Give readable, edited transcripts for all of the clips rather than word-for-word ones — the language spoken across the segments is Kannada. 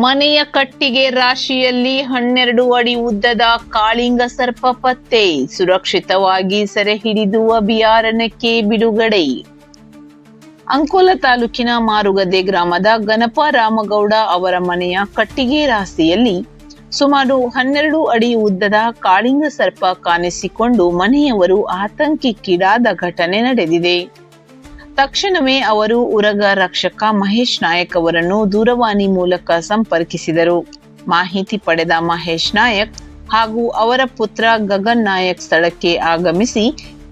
ಮನೆಯ ಕಟ್ಟಿಗೆ ರಾಶಿಯಲ್ಲಿ 12 ಅಡಿ ಉದ್ದದ ಕಾಳಿಂಗ ಸರ್ಪ ಪತ್ತೆ, ಸುರಕ್ಷಿತವಾಗಿ ಸೆರೆ ಹಿಡಿದು ಅಭಯಾರಣ್ಯಕ್ಕೆ ಬಿಡುಗಡೆ. ಅಂಕೋಲ ತಾಲೂಕಿನ ಮಾರುಗದ್ದೆ ಗ್ರಾಮದ ಗಣಪ ರಾಮಗೌಡ ಅವರ ಮನೆಯ ಕಟ್ಟಿಗೆ ರಾಶಿಯಲ್ಲಿ ಸುಮಾರು 12 ಅಡಿ ಉದ್ದದ ಕಾಳಿಂಗ ಸರ್ಪ ಕಾಣಿಸಿಕೊಂಡು ಮನೆಯವರು ಆತಂಕಕ್ಕೀಡಾದ ಘಟನೆ ನಡೆದಿದೆ. ತಕ್ಷಣವೇ ಅವರು ಉರಗ ರಕ್ಷಕ ಮಹೇಶ್ ನಾಯಕ್ ಅವರನ್ನು ದೂರವಾಣಿ ಮೂಲಕ ಸಂಪರ್ಕಿಸಿದರು. ಮಾಹಿತಿ ಪಡೆದ ಮಹೇಶ್ ನಾಯಕ್ ಹಾಗೂ ಅವರ ಪುತ್ರ ಗಗನ್ ನಾಯಕ್ ಸ್ಥಳಕ್ಕೆ ಆಗಮಿಸಿ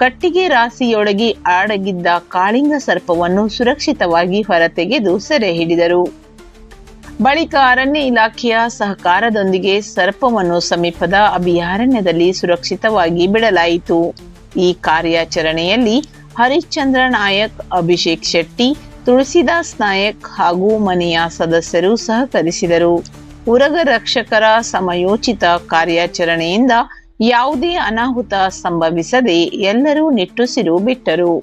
ಕಟ್ಟಿಗೆ ರಾಶಿಯೊಳಗೆ ಅಡಗಿದ್ದ ಕಾಳಿಂಗ ಸರ್ಪವನ್ನು ಸುರಕ್ಷಿತವಾಗಿ ಹೊರತೆಗೆದು ಸೆರೆ ಹಿಡಿದರು. ಬಳಿಕ ಅರಣ್ಯ ಇಲಾಖೆಯ ಸಹಕಾರದೊಂದಿಗೆ ಸರ್ಪವನ್ನು ಸಮೀಪದ ಅಭಯಾರಣ್ಯದಲ್ಲಿ ಸುರಕ್ಷಿತವಾಗಿ ಬಿಡಲಾಯಿತು. ಈ ಕಾರ್ಯಾಚರಣೆಯಲ್ಲಿ ಹರಿಶ್ಚಂದ್ರ ನಾಯಕ್, ಅಭಿಷೇಕ್ ಶೆಟ್ಟಿ, ತುಳಸಿದಾಸ್ ನಾಯಕ್ ಹಾಗೂ ಮನೆಯ ಸದಸ್ಯರು ಸಹಕರಿಸಿದರು. ಉರಗ ರಕ್ಷಕರ ಸಮಯೋಚಿತ ಕಾರ್ಯಾಚರಣೆಯಿಂದ ಯಾವುದೇ ಅನಾಹುತ ಸಂಭವಿಸದೆ ಎಲ್ಲರೂ ನಿಟ್ಟುಸಿರು ಬಿಟ್ಟರು.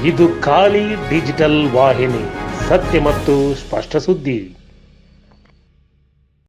ಇದು ಖಾಲಿ ಡಿಜಿಟಲ್ ವಾಹಿನಿ, ಸತ್ಯ ಮತ್ತು ಸ್ಪಷ್ಟ ಸುದ್ದಿ.